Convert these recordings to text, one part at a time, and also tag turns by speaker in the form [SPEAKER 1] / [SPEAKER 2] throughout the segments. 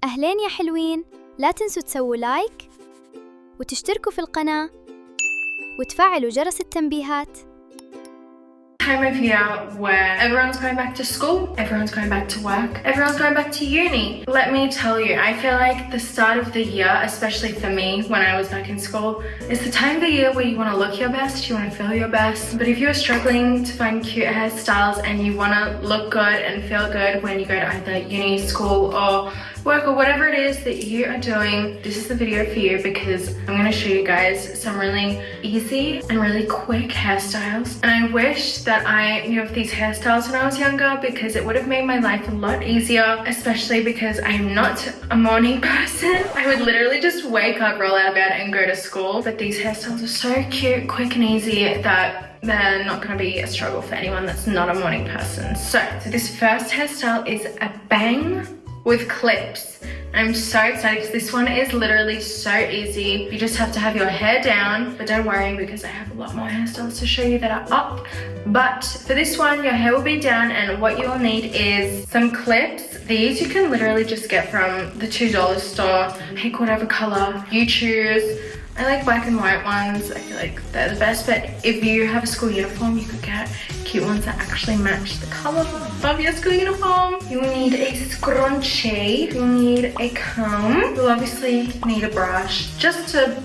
[SPEAKER 1] أهلين يا حلوين، لا تنسوا تسووا لايك وتشتركوا في القناة وتفعلوا جرس التنبيهات.
[SPEAKER 2] Time of year where everyone's going back to school, everyone's going back to work, everyone's going back to uni. Let me tell you, I feel like the start of the year, especially for me when I was back in school, is the time of the year where you want to look your best, you want to feel your best. But if you're struggling to find cute hairstyles and you want to look good and feel good when you go to either uni, school or work or whatever it is that you are doing, this is the video for you because I'm going to show you guys some really easy and really quick hairstyles. And I wish that I knew of these hairstyles when I was younger because it would have made my life a lot easier, especially because I am not a morning person. I would literally just wake up, roll out of bed and go to school. But these hairstyles are so cute, quick and easy that they're not going to be a struggle for anyone that's not a morning person. So this first hairstyle is a bang with clips. I'm so excited because this one is literally so easy. You just have to have your hair down, but don't worry because I have a lot more hairstyles to show you that are up. But for this one, your hair will be down and what you will need is some clips. These you can literally just get from the $2 store. Pick whatever color you choose. I like black and white ones. I feel like they're the best, but if you have a school uniform, you could get cute ones that actually match the color of your school uniform. You will need a scrunchie. You'll need a comb. You'll obviously need a brush just to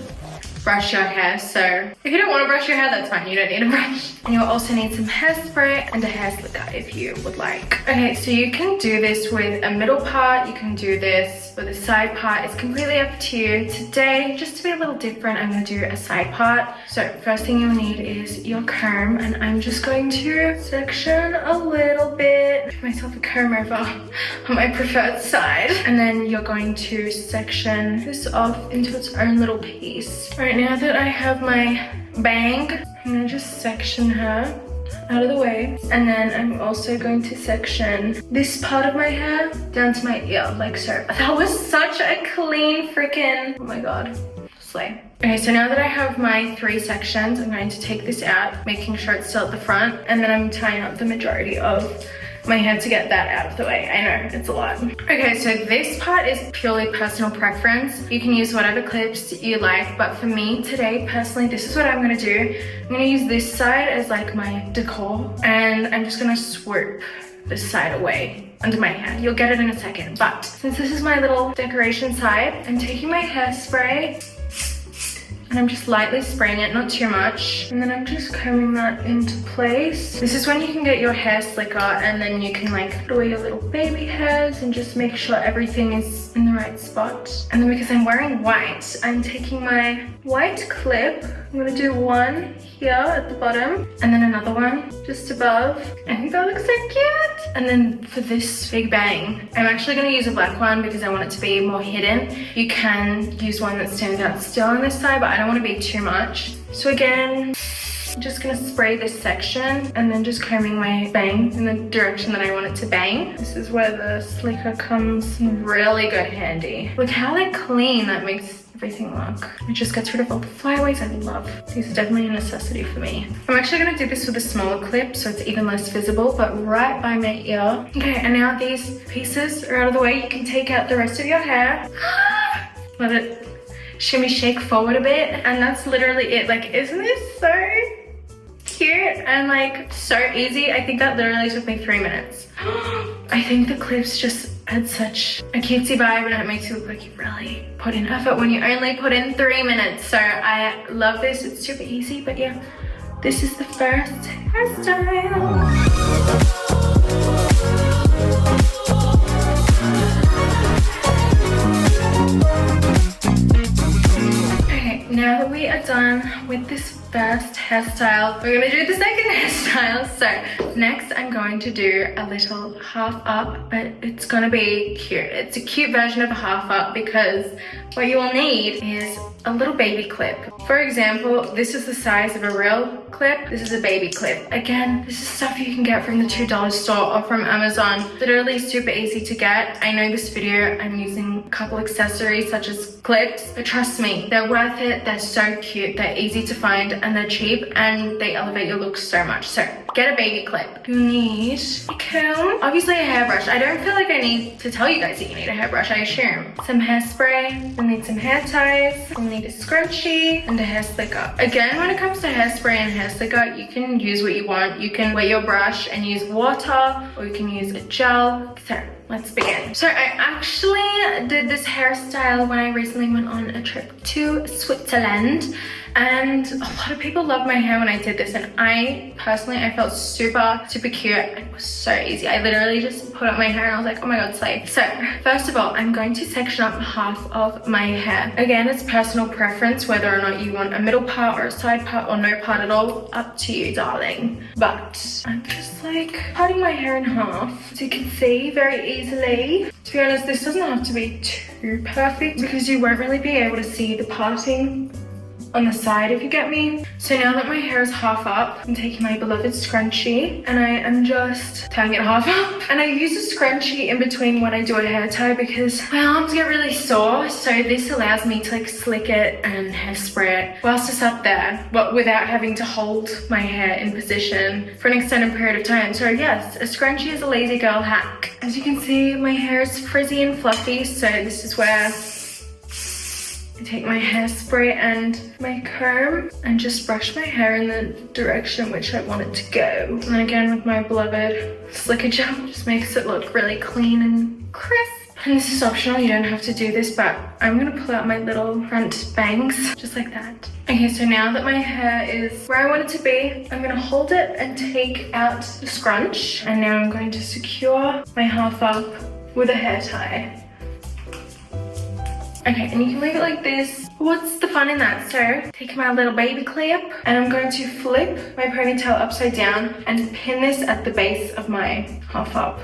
[SPEAKER 2] brush your hair. So if you don't want to brush your hair, that's fine. You don't need a brush. And you'll also need some hairspray and a hair slicker if you would like. Okay, so you can do this with a middle part. You can do this with a side part. It's completely up to you. Today, just to be a little different, I'm going to do a side part. So first thing you'll need is your comb, and I'm just going to section a little bit. Give myself a comb over on my preferred side. And then you're going to section this off into its own little piece. Right now that I have my bang, I'm going to just section her out of the way, and then I'm also going to section this part of my hair down to my ear, like so. That was such a clean freaking, oh my god, slay. Okay, so now that I have my 3 sections, I'm going to take this out, making sure it's still at the front, and then I'm tying up the majority of my hair to get that out of the way. I know, it's a lot. Okay, so this part is purely personal preference. You can use whatever clips you like, but for me today, personally, this is what I'm gonna do. I'm gonna use this side as like my decor, and I'm just gonna swoop this side away under my hair. You'll get it in a second, but since this is my little decoration side, I'm taking my hairspray and I'm just lightly spraying it, not too much. And then I'm just combing that into place. This is when you can get your hair slicker and then you can like put away your little baby hairs and just make sure everything is in the right spot. And then because I'm wearing white, I'm taking my white clip. I'm gonna do one here at the bottom and then another one just above. I think that looks so cute. And then for this big bang, I'm actually gonna use a black one because I want it to be more hidden. You can use one that stands out still on this side, but I don't want to be too much. So again, I'm just gonna spray this section and then just combing my bang in the direction that I want it to bang. This is where the slicker comes really good handy. Look how like clean that makes everything look. It just gets rid of all the flyaways. I love. These are definitely a necessity for me. I'm actually gonna do this with a smaller clip so it's even less visible, but right by my ear. Okay, and now these pieces are out of the way. You can take out the rest of your hair. Let it shimmy shake forward a bit, and that's literally it. Like, isn't this so cute and like so easy? I think that literally took me 3 minutes. I think the clips just add such a cutesy vibe and it makes you look like you really put in effort when you only put in 3 minutes. So I love this. It's super easy, but yeah, this is the first hairstyle. Now that we are done with this first hairstyle, we're gonna do the second hairstyle. So next I'm going to do a little half up, but it's gonna be cute. It's a cute version of a half up because what you will need is a little baby clip. For example, this is the size of a real clip. This is a baby clip. Again, this is stuff you can get from the $2 store or from Amazon. Literally super easy to get. I know this video I'm using a couple accessories such as clips, but trust me, they're worth it. They're so cute, they're easy to find, and they're cheap, and they elevate your look so much. So get a baby clip. You'll need a comb, obviously a hairbrush. I don't feel like I need to tell you guys that you need a hairbrush, I assume. Some hairspray, you'll need some hair ties, you'll need a scrunchie and a hair slicker. Again, when it comes to hairspray and hair slicker, you can use what you want. You can wet your brush and use water, or you can use a gel. So let's begin. So I actually did this hairstyle when I recently went on a trip to Switzerland, and a lot of people loved my hair when I did this, and I personally felt super cute. It was so easy. I literally just put up my hair and I was like, oh my god, slay. So first of all, I'm going to section up half of my hair. Again, it's personal preference whether or not you want a middle part or a side part or no part at all. Up to you, darling. But I'm just like parting my hair in half, so you can see very easily. To be honest, this doesn't have to be too perfect because you won't really be able to see the parting on the side, if you get me. So now that my hair is half up, I'm taking my beloved scrunchie and I am just tying it half up. And I use a scrunchie in between when I do a hair tie because my arms get really sore. So this allows me to like slick it and hairspray it whilst it's up there, but without having to hold my hair in position for an extended period of time. So yes, a scrunchie is a lazy girl hack. As you can see, my hair is frizzy and fluffy, so this is where I take my hairspray and my comb and just brush my hair in the direction in which I want it to go. And then again with my beloved slicker gel, just makes it look really clean and crisp. And this is optional, you don't have to do this, but I'm gonna pull out my little front bangs, just like that. Okay, so now that my hair is where I want it to be, I'm gonna hold it and take out the scrunch. And now I'm going to secure my half up with a hair tie. Okay, and you can leave it like this. What's the fun in that? So, take my little baby clip and I'm going to flip my ponytail upside down and pin this at the base of my half up.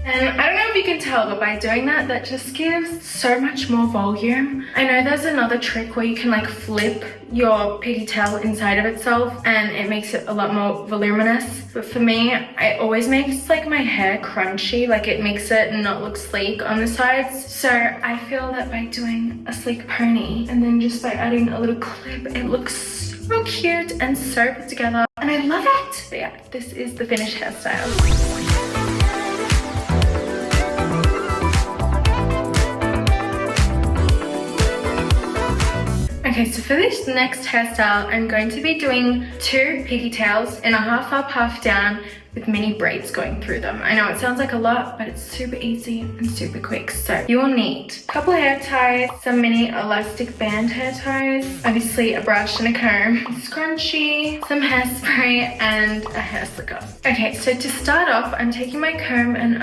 [SPEAKER 2] And I don't know if you can tell, but by doing that, that just gives so much more volume. I know there's another trick where you can like flip your pigtail inside of itself and it makes it a lot more voluminous. But for me, it always makes like my hair crunchy, like it makes it not look sleek on the sides. So I feel that by doing a sleek pony and then just by adding a little clip, it looks so cute and so put together. And I love it. But yeah, this is the finished hairstyle. Okay, so for this next hairstyle, I'm going to be doing 2 pigtails in a half up, half down with mini braids going through them. I know it sounds like a lot, but it's super easy and super quick. So you will need a couple hair ties, some mini elastic band hair ties, obviously a brush and a comb, a scrunchie, some hairspray, and a hair slicker. Okay, so to start off, I'm taking my comb and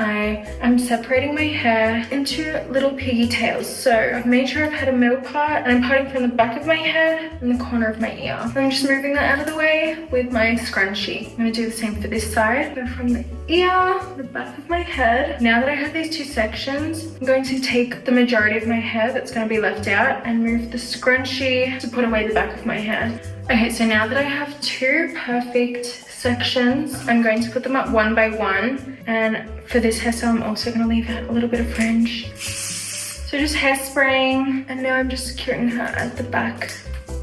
[SPEAKER 2] I'm separating my hair into little pigtails. So I've made sure I've had a middle part and I'm parting from the back of my head and the corner of my ear. I'm just moving that out of the way with my scrunchie. I'm gonna do the same for this side. Go from the ear, the back of my head. Now that I have these 2 sections, I'm going to take the majority of my hair that's going to be left out and move the scrunchie to put away the back of my hair. Okay, so now that I have 2 perfect sections, I'm going to put them up one by one. And for this hairstyle, I'm also going to leave out a little bit of fringe. So just hairspraying, and now I'm just securing her at the back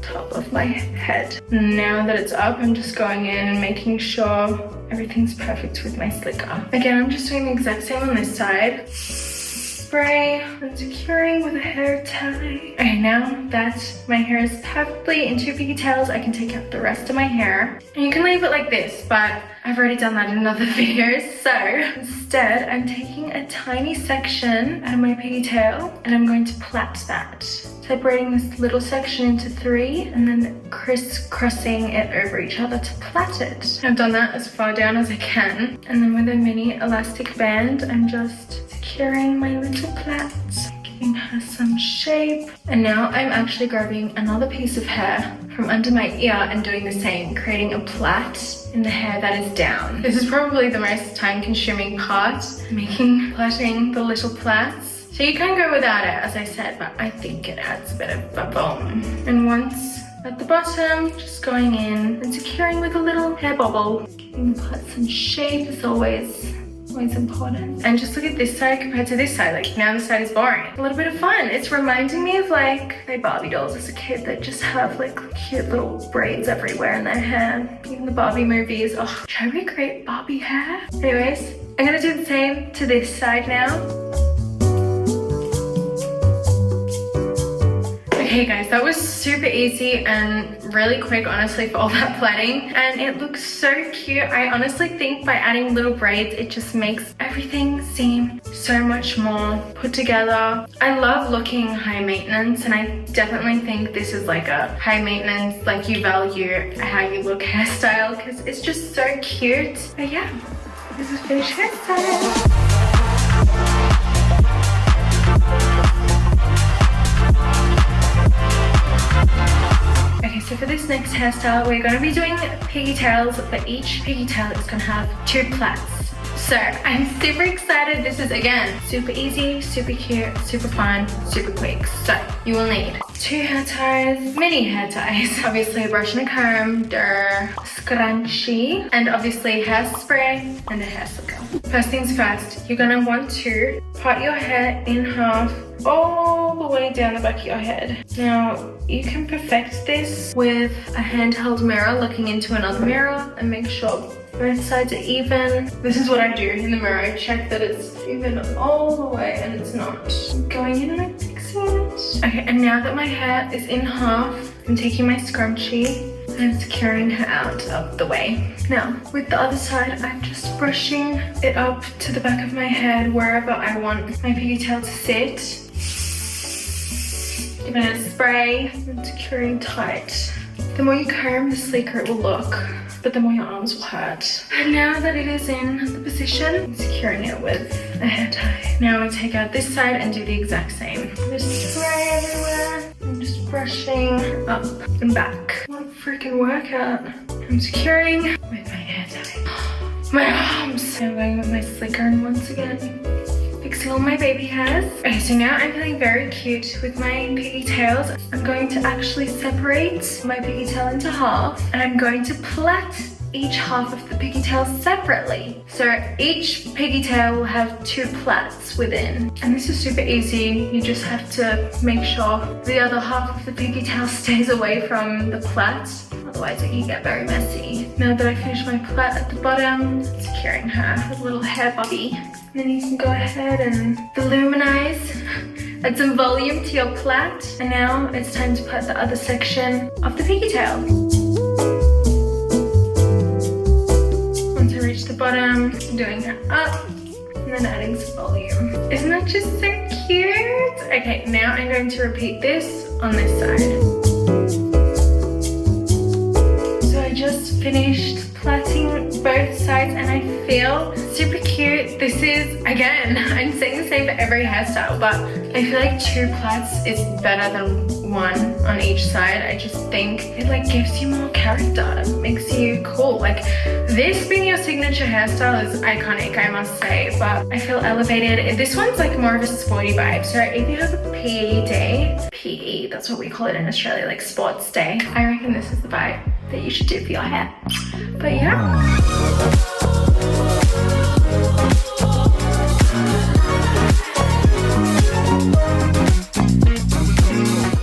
[SPEAKER 2] top of my head. Now that it's up, I'm just going in and making sure everything's perfect with my slicker. Again, I'm just doing the exact same on this side. Spray and securing with a hair tie. Okay, now that my hair is perfectly in 2 pigtails, I can take out the rest of my hair. And you can leave it like this, but I've already done that in another video. So instead, I'm taking a tiny section out of my pigtail and I'm going to plait that. Separating this little section into 3 and then crisscrossing it over each other to plait it. I've done that as far down as I can. And then with a mini elastic band, I'm just securing my little plait, giving her some shape. And now I'm actually grabbing another piece of hair from under my ear and doing the same, creating a plait in the hair that is down. This is probably the most time-consuming part, plaiting the little plaits. So you can go without it, as I said, but I think it adds a bit of a boom. And once at the bottom, just going in and securing with a little hair bobble, giving the plait some shape as always. always important. And just look at this side compared to this side. Like now this side is boring. A little bit of fun. It's reminding me of like my Barbie dolls as a kid that just have like cute little braids everywhere in their hair. Even the Barbie movies. Oh, try to recreate Barbie hair. Anyways, I'm gonna do the same to this side now. Okay guys, that was super easy and really quick, honestly, for all that plaiting, and it looks so cute. I honestly think by adding little braids, it just makes everything seem so much more put together. I love looking high maintenance, and I definitely think this is like a high maintenance, like you value how you look hairstyle, because it's just so cute. But yeah, this is finished hairstyle. Okay, so for this next hairstyle, we're going to be doing pigtails, but each pigtail is going to have 2 plaits. So I'm super excited. This is, again, super easy, super cute, super fun, super quick. So you will need 2 hair ties, mini hair ties, obviously a brush and a comb, scrunchie, and obviously hairspray and a hair slicker. First things first, you're gonna want to part your hair in half all the way down the back of your head. Now, you can perfect this with a handheld mirror, looking into another mirror, and make sure both sides are even. This is what I do in the mirror. I check that it's even all the way, and it's not. I'm going in and I fix it. Okay, and now that my hair is in half, I'm taking my scrunchie and securing her out of the way. Now, with the other side, I'm just brushing it up to the back of my head, wherever I want my pigtail to sit. Giving it a spray and securing tight. The more you comb, the sleeker it will look, but the more your arms will hurt. And now that it is in the position, I'm securing it with a hair tie. Now I take out this side and do the exact same. Just spray everywhere. I'm just brushing up and back. What a freaking workout. I'm securing with my hair tie. My arms. I'm going with my slicker and once again, fixing all my baby hairs. Okay, so now I'm feeling very cute with my pigtails. I'm going to actually separate my pigtail into half, and I'm going to plait each half of the pigtail separately. So each pigtail will have 2 plaits within. And this is super easy. You just have to make sure the other half of the pigtail stays away from the plait. Otherwise it can get very messy. Now that I finished my plait at the bottom, securing her with a little hair bobby. And then you can go ahead and voluminize, add some volume to your plait. And now it's time to plait the other section of the pigtail. Once I reach the bottom, I'm doing her up and then adding some volume. Isn't that just so cute? Okay, now I'm going to repeat this on this side. Just finished plaiting both sides and I feel super cute. This is, again, I'm saying the same for every hairstyle, but I feel like 2 plaits is better than 1 on each side. I just think it like gives you more character. It makes you cool. Like this being your signature hairstyle is iconic, I must say, but I feel elevated. This one's like more of a sporty vibe. So if you have a PE day, PE, that's what we call it in Australia, like sports day, I reckon this is the vibe that you should do for your hair. But yeah.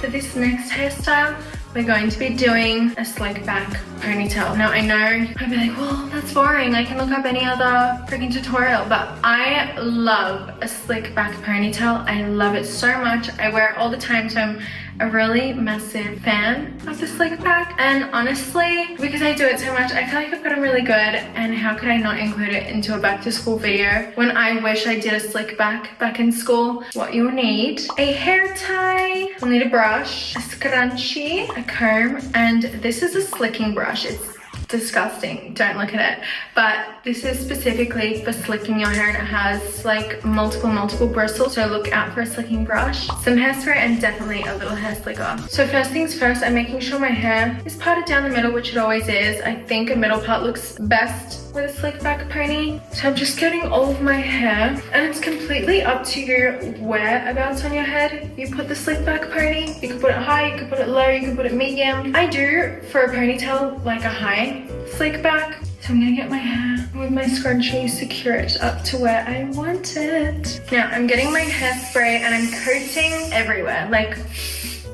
[SPEAKER 2] For this next hairstyle, we're going to be doing a slick back ponytail. Now I know I'd be like, well, that's boring. I can look up any other freaking tutorial, but I love a slick back ponytail. I love it so much. I wear it all the time, so I'm a really massive fan of the slick back. And honestly, because I do it so much, I feel like I've gotten really good, and how could I not include it into a back to school video when I wish I did a slick back in school? What you'll need: a hair tie, you'll need a brush, a scrunchie, a comb, and this is a slicking brush. It's disgusting, don't look at it, but this is specifically for slicking your hair and it has like multiple bristles, so look out for a slicking brush, some hairspray, and definitely a little hair slicker. So first things first, I'm making sure my hair is parted down the middle, which it always is. I think a middle part looks best with a slick back pony. So I'm just getting all of my hair, and it's completely up to you whereabouts on your head you put the slick back pony. You can put it high, you can put it low, you can put it medium. I do, for a ponytail, like a high slick back. So I'm gonna get my hair with my scrunchie, secure it up to where I want it. Now I'm getting my hairspray and I'm coating everywhere. Like,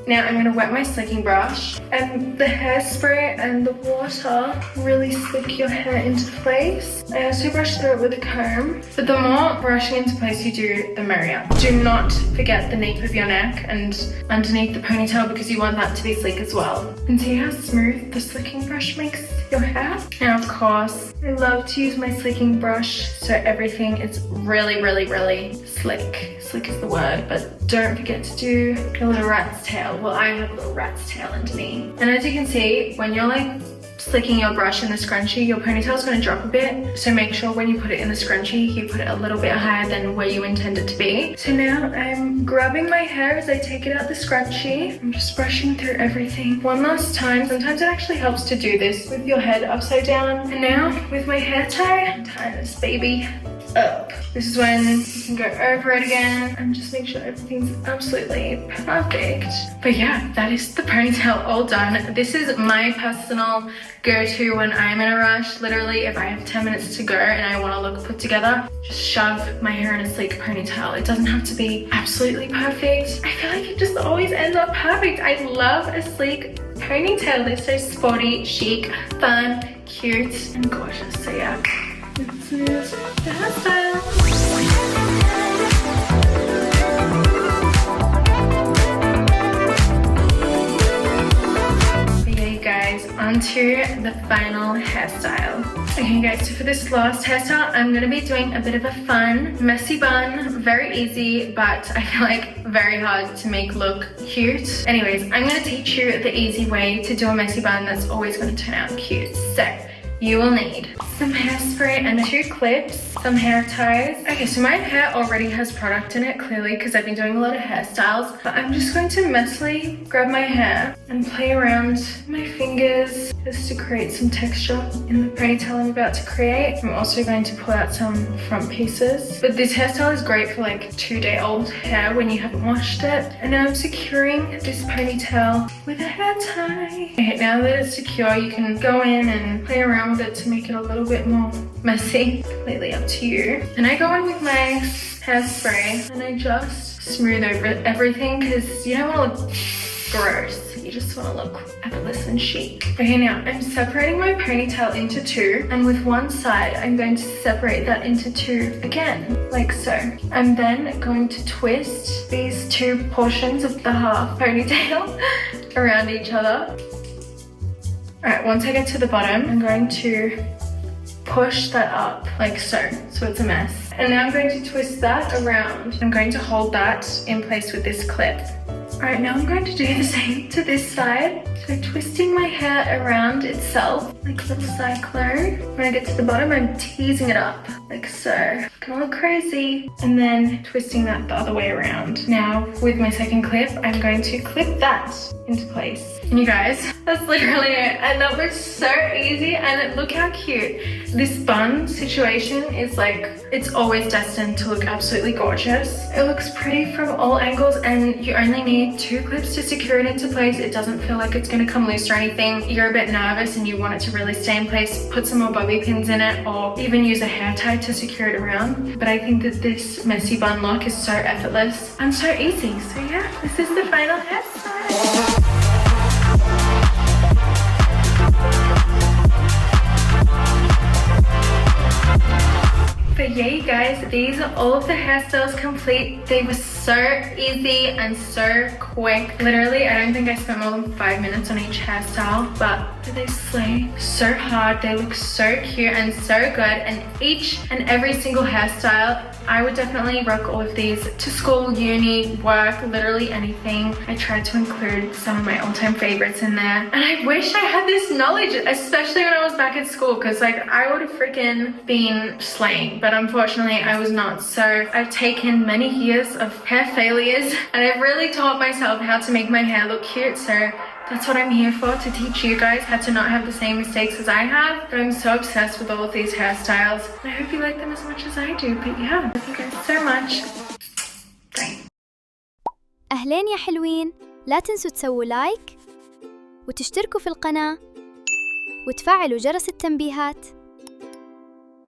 [SPEAKER 2] now I'm gonna wet my slicking brush, and the hairspray and the water really slick your hair into place. I also brush through it with a comb, but the more brushing into place you do, the merrier. Do not forget the nape of your neck and underneath the ponytail, because you want that to be sleek as well. And see how smooth the slicking brush makes your hair? Now, of course, I love to use my slicking brush so everything is really, really, really slick. Slick is the word, but don't forget to do a little rat's tail. Well, I have a little rat's tail underneath. And as you can see, when you're like slicking your brush in the scrunchie, your ponytail is going to drop a bit. So make sure when you put it in the scrunchie, you put it a little bit higher than where you intend it to be. So now I'm grabbing my hair as I take it out the scrunchie. I'm just brushing through everything one last time. Sometimes it actually helps to do this with your head upside down. And now with my hair tie, I'm tying this baby up. This is when you can go over it again and just make sure everything's absolutely perfect. But yeah, that is the ponytail all done. This is my personal go-to when I'm in a rush. Literally, if I have 10 minutes to go and I want to look put together, just shove my hair in a sleek ponytail. It doesn't have to be absolutely perfect. I feel like it just always ends up perfect. I love a sleek ponytail. They're so sporty, chic, fun, cute, and gorgeous. So yeah. This is the hairstyle. Okay guys, onto the final hairstyle. Okay guys, so for this last hairstyle, I'm going to be doing a bit of a fun, messy bun. Very easy, but I feel like very hard to make look cute. Anyways, I'm going to teach you the easy way to do a messy bun that's always going to turn out cute. So, you will need some hairspray and 2 clips, some hair ties. Okay, so my hair already has product in it, clearly, because I've been doing a lot of hairstyles. But I'm just going to messily grab my hair and play around my fingers just to create some texture in the ponytail I'm about to create. I'm also going to pull out some front pieces. But this hairstyle is great for like 2-day-old hair when you haven't washed it. And now I'm securing this ponytail with a hair tie. Okay, now that it's secure, you can go in and play around with it to make it a little bit more messy. Completely up to you. And I go in with my hairspray and I just smooth over everything, because you don't want to look gross. You just want to look effortless and chic. Okay, now I'm separating my ponytail into 2, and with one side I'm going to separate that into 2 again, like so. I'm then going to twist these 2 portions of the half ponytail around each other. Alright, once I get to the bottom, I'm going to push that up like so it's a mess. And now I'm going to twist that around. I'm going to hold that in place with this clip. Alright, now I'm going to do the same to this side. So twisting my hair around itself, like a little cyclone. When I get to the bottom, I'm teasing it up, like so. It's gonna look crazy. And then twisting that the other way around. Now, with my second clip, I'm going to clip that into place. And you guys, that's literally it. And that was so easy, and look how cute. This bun situation is like, it's always destined to look absolutely gorgeous. It looks pretty from all angles, and you only need 2 clips to secure it into place. It doesn't feel like it's gonna come loose or anything. You're a bit nervous and you want it to really stay in place, put some more bobby pins in it, or even use a hair tie to secure it around. But I think that this messy bun look is so effortless and so easy. So yeah, this is the final hairstyle. But yeah, you guys, these are all of the hairstyles complete. They were so easy and so quick. Literally, I don't think I spent more than 5 minutes on each hairstyle, but they slay so hard. They look so cute and so good. And each and every single hairstyle, I would definitely rock all of these to school, uni, work, literally anything. I tried to include some of my all-time favorites in there. And I wish I had this knowledge, especially when I was back at school, because like I would have freaking been slaying. But unfortunately, I was not. So I've taken many years of hair failures and I've really taught myself how to make my hair look cute. So that's what I'm here for, to teach you guys how to not have the same mistakes as I have. But I'm so obsessed with all of these hairstyles. I hope you like them as much as I do. But yeah, thank you guys so much. Bye.
[SPEAKER 1] أهلين يا حلوين، لا تنسوا تسووا لايك وتشتركوا في القناة وتفعلوا جرس التنبيهات.